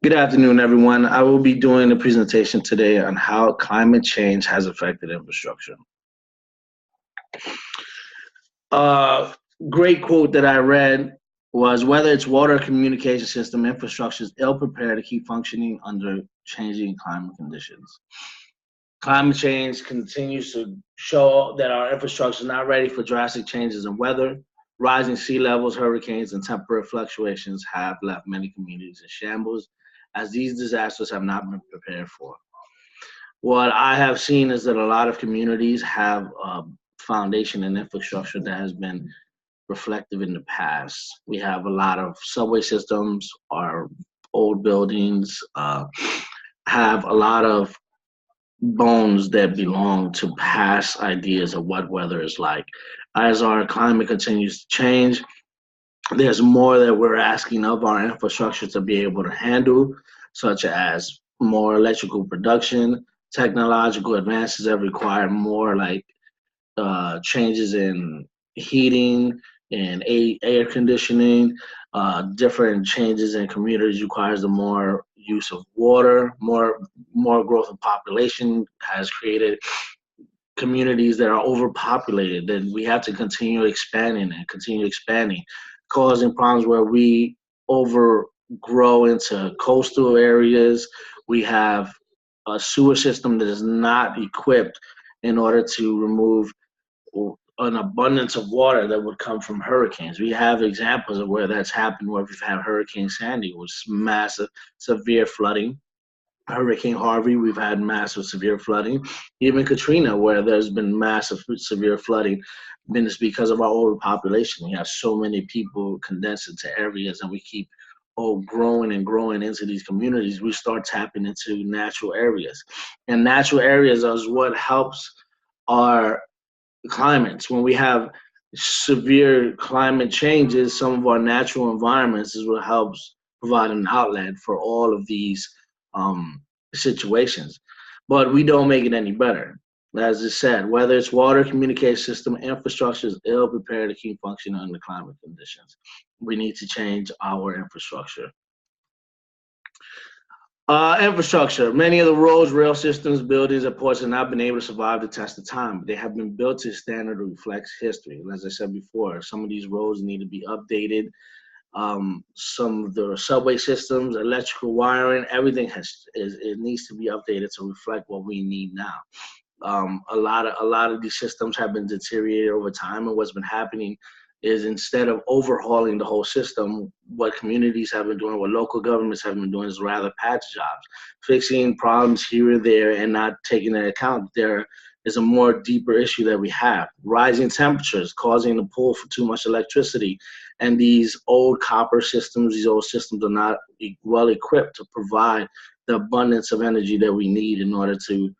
Good afternoon, everyone. I will be doing a presentation today on how climate change has affected infrastructure. A great quote that I read was whether it's water, communication system, infrastructure is ill prepared to keep functioning under changing climate conditions. Climate change continues to show that our infrastructure is not ready for drastic changes in weather. Rising sea levels, hurricanes, and temperature fluctuations have left many communities in shambles as these disasters have not been prepared for. What I have seen is that a lot of communities have a foundation and infrastructure that has been reflective in the past. We have a lot of subway systems, our old buildings have a lot of bones that belong to past ideas of what weather is like. As our climate continues to change, there's more that we're asking of our infrastructure to be able to handle, such as more electrical production. Technological advances have required more changes in heating and air conditioning. Different changes in communities requires the more use of water. More growth of population has created communities that are overpopulated. Then we have to continue expanding, causing problems where we overgrow into coastal areas. We have a sewer system that is not equipped in order to remove an abundance of water that would come from hurricanes. We have examples of where that's happened, where we've had Hurricane Sandy, with massive, severe flooding. Hurricane Harvey, we've had massive severe flooding. Even Katrina, where there's been massive severe flooding, it's because of our overpopulation. We have so many people condensed into areas, and we keep growing and growing into these communities. We start tapping into natural areas, and natural areas is what helps our climates. When we have severe climate changes, some of our natural environments is what helps provide an outlet for all of these situations. But we don't make it any better. As I said, whether it's water, communication system, infrastructure is ill prepared to keep functioning under climate conditions. We need to change our infrastructure. Infrastructure. Many of the roads, rail systems, buildings, and ports have not been able to survive the test of time. They have been built to a standard that reflects history. And as I said before, some of these roads need to be updated. Some of the subway systems, electrical wiring, everything it needs to be updated to reflect what we need now. A lot of these systems have been deteriorated over time, and what's been happening is instead of overhauling the whole system, what communities have been doing, what local governments have been doing is rather patch jobs, fixing problems here and there and not taking into account there is a more deeper issue that we have. Rising temperatures causing the pull for too much electricity, and these old copper systems, these old systems are not well equipped to provide the abundance of energy that we need in order to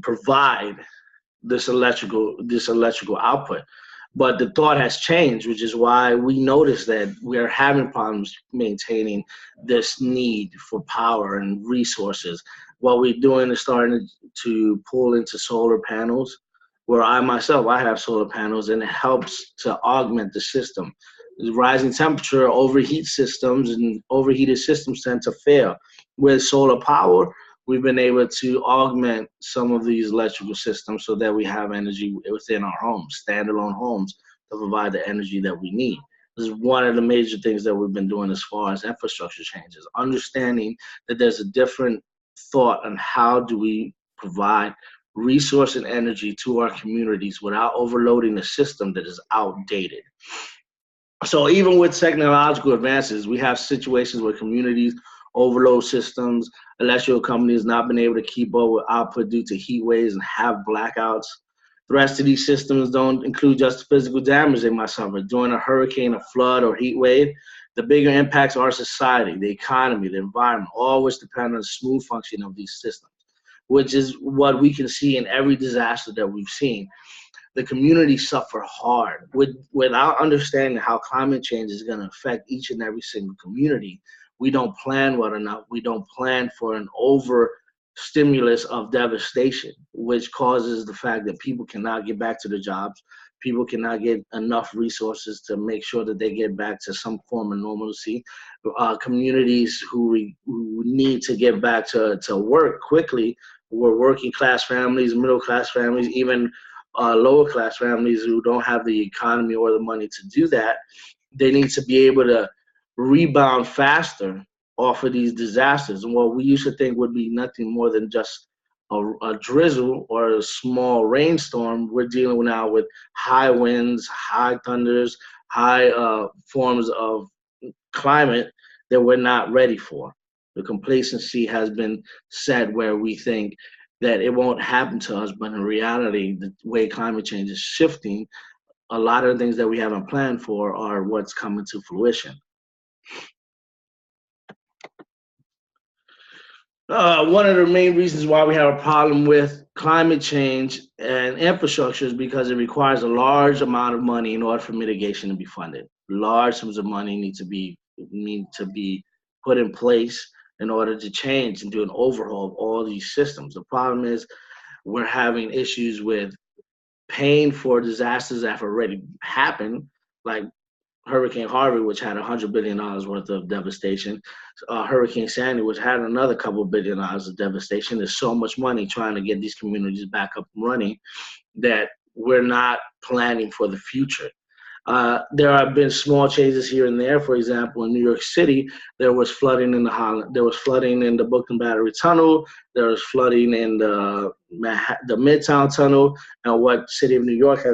provide this electrical output. But the thought has changed, which is why we notice that we are having problems maintaining this need for power and resources. What we're doing is starting to pull into solar panels, where I myself, I have solar panels, and it helps to augment the system. The rising temperature, overheated systems tend to fail. With solar power, we've been able to augment some of these electrical systems so that we have energy within our homes, standalone homes, to provide the energy that we need. This is one of the major things that we've been doing as far as infrastructure changes, understanding that there's a different thought on how do we provide resource and energy to our communities without overloading the system that is outdated. So even with technological advances, we have situations where communities overload systems. Electrical companies not been able to keep up with output due to heat waves and have blackouts. The rest of these systems don't include just the physical damage they might suffer. During a hurricane, a flood, or heat wave, the bigger impacts are our society, the economy, the environment, all which depend on the smooth function of these systems, which is what we can see in every disaster that we've seen. The community suffer hard. Without understanding how climate change is going to affect each and every single community, we don't plan well enough. We don't plan for an over stimulus of devastation, which causes the fact that people cannot get back to their jobs. People cannot get enough resources to make sure that they get back to some form of normalcy. Communities who need to get back to work quickly were working class families, middle class families, even lower class families who don't have the economy or the money to do that. They need to be able to rebound faster off of these disasters. And what we used to think would be nothing more than just a drizzle or a small rainstorm, we're dealing now with high winds, high thunders, high forms of climate that we're not ready for. The complacency has been set where we think that it won't happen to us, but in reality, the way climate change is shifting, a lot of the things that we haven't planned for are what's coming to fruition. One of the main reasons why we have a problem with climate change and infrastructure is because it requires a large amount of money in order for mitigation to be funded. Large sums of money need to be put in place in order to change and do an overhaul of all these systems. The problem is we're having issues with paying for disasters that have already happened, like Hurricane Harvey, which had $100 billion worth of devastation. Hurricane Sandy, which had another couple of $1 billion of devastation. There's so much money trying to get these communities back up and running that we're not planning for the future. There have been small changes here and there. For example, in New York City, there was flooding in the Brooklyn Battery Tunnel. There was flooding in the Midtown Tunnel. And what City of New York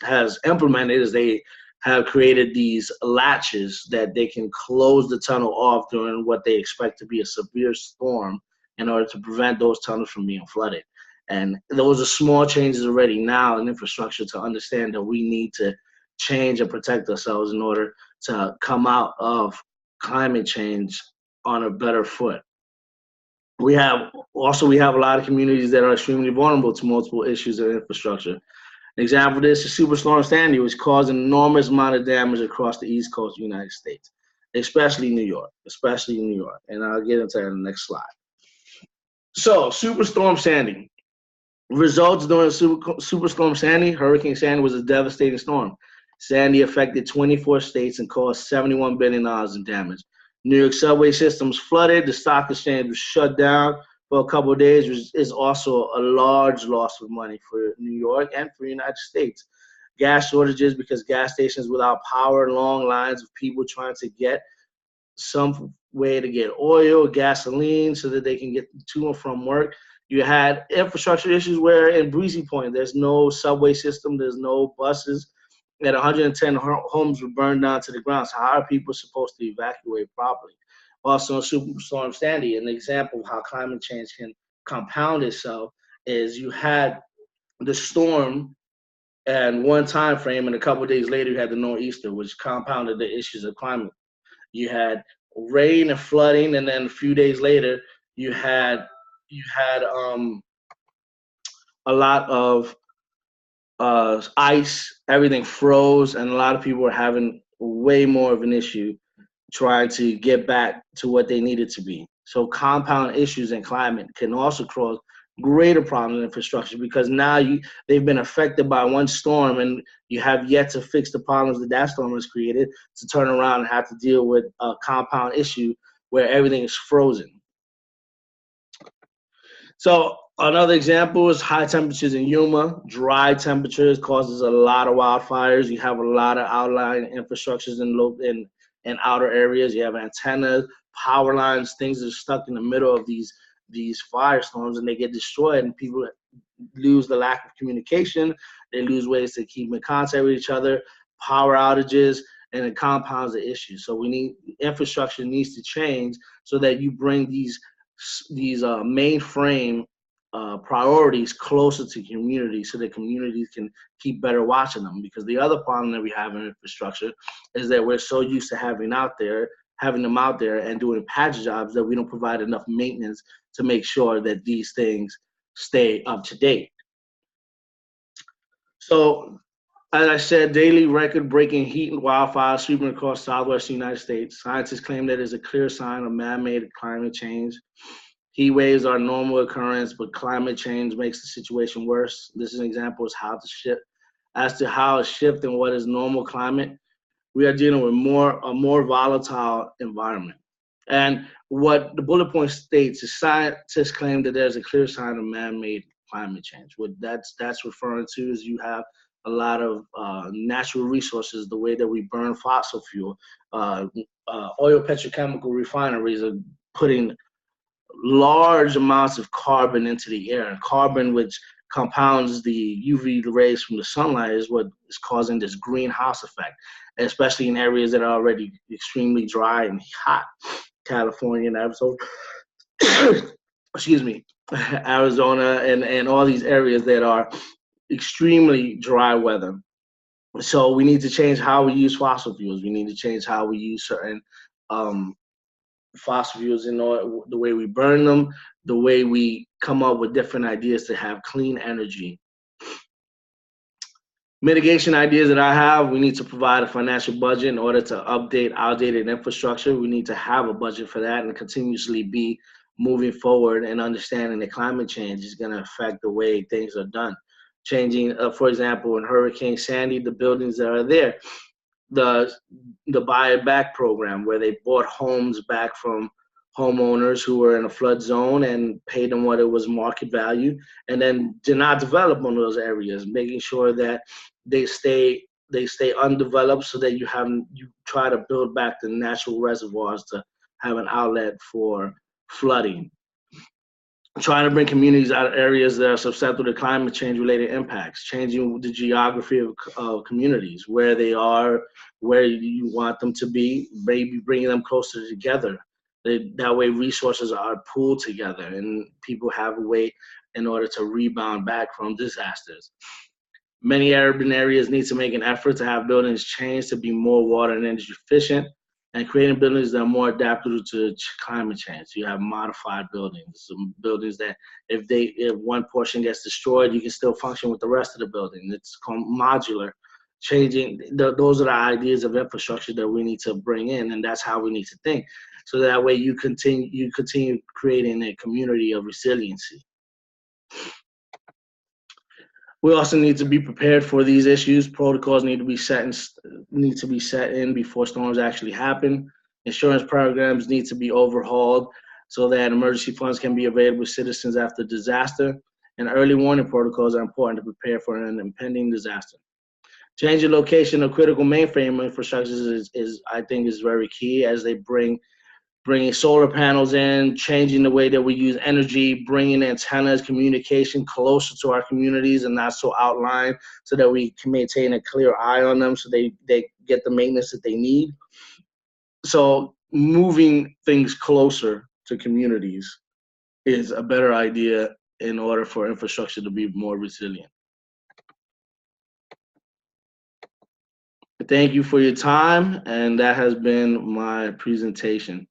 has implemented is they have created these latches that they can close the tunnel off during what they expect to be a severe storm in order to prevent those tunnels from being flooded. And those are small changes already now in infrastructure to understand that we need to change and protect ourselves in order to come out of climate change on a better foot. We have a lot of communities that are extremely vulnerable to multiple issues of infrastructure. An example of this is Superstorm Sandy, which caused an enormous amount of damage across the East Coast of the United States, especially New York. And I'll get into that in the next slide. So, Superstorm Sandy. Results during Superstorm Sandy. Hurricane Sandy was a devastating storm. Sandy affected 24 states and caused $71 billion in damage. New York subway systems flooded. The stock exchange was shut down for a couple of days, which is also a large loss of money for New York and for the United States. Gas shortages because gas stations without power, long lines of people trying to get some way to get oil, gasoline, so that they can get to and from work. You had infrastructure issues where in Breezy Point, there's no subway system, there's no buses, and 110 homes were burned down to the ground. So how are people supposed to evacuate properly? Also, Superstorm Sandy, an example of how climate change can compound itself, is you had the storm and one time frame, and a couple of days later you had the nor'easter, which compounded the issues of climate. You had rain and flooding, and then a few days later you had a lot of ice. Everything froze, and a lot of people were having way more of an issue trying to get back to what they needed to be. So compound issues in climate can also cause greater problems in infrastructure because now they've been affected by one storm and you have yet to fix the problems that storm has created to turn around and have to deal with a compound issue where everything is frozen. So another example is high temperatures in Yuma. Dry temperatures causes a lot of wildfires. You have a lot of outlying infrastructures in outer areas. You have antennas, power lines, things that are stuck in the middle of these firestorms, and they get destroyed, and people lose the lack of communication. They lose ways to keep in contact with each other, power outages, and it compounds the issue. So infrastructure needs to change so that you bring these mainframe priorities closer to communities so that communities can keep better watching them. Because the other problem that we have in infrastructure is that we're so used to having them out there and doing patch jobs that we don't provide enough maintenance to make sure that these things stay up to date. So, as I said, daily record-breaking heat and wildfires sweeping across southwestern United States. Scientists claim that is a clear sign of man-made climate change. Heat waves are a normal occurrence, but climate change makes the situation worse. This is an example of how as to how a shift in what is normal climate, we are dealing with a more volatile environment. And what the bullet point states is scientists claim that there's a clear sign of man-made climate change. What that's referring to is you have a lot of natural resources, the way that we burn fossil fuel. Oil petrochemical refineries are putting large amounts of carbon into the air. And carbon, which compounds the UV rays from the sunlight, is what is causing this greenhouse effect, especially in areas that are already extremely dry and hot. California and Arizona, excuse me, Arizona and all these areas that are extremely dry weather. So we need to change how we use fossil fuels. We need to change how we use certain um, fossil fuels in order, the way we burn them, the way we come up with different ideas to have clean energy. Mitigation ideas that I have: we need to provide a financial budget in order to update outdated infrastructure. We need to have a budget for that and continuously be moving forward and understanding that climate change is going to affect the way things are done. Changing, for example, in Hurricane Sandy, the buildings that are there, the buy it back program, where they bought homes back from homeowners who were in a flood zone and paid them what it was market value, and then did not develop on those areas, making sure that they stay undeveloped, so that you try to build back the natural reservoirs to have an outlet for flooding. Trying to bring communities out of areas that are susceptible to climate change related impacts, changing the geography of communities, where they are, where you want them to be, maybe bringing them closer together. That way resources are pooled together and people have a way in order to rebound back from disasters. Many urban areas need to make an effort to have buildings changed to be more water and energy efficient, and creating buildings that are more adaptable to climate change. You have modified buildings, some buildings that if one portion gets destroyed, you can still function with the rest of the building. It's called modular. Those are the ideas of infrastructure that we need to bring in, and that's how we need to think. So that way you continue creating a community of resiliency. We also need to be prepared for these issues. Protocols need to be set in before storms actually happen. Insurance programs need to be overhauled so that emergency funds can be available to citizens after disaster. And early warning protocols are important to prepare for an impending disaster. Changing location of critical mainframe infrastructures I think, is very key, as they bringing solar panels in, changing the way that we use energy, bringing antennas, communication closer to our communities and not so outlined, so that we can maintain a clear eye on them, so they get the maintenance that they need. So moving things closer to communities is a better idea in order for infrastructure to be more resilient. Thank you for your time, and that has been my presentation.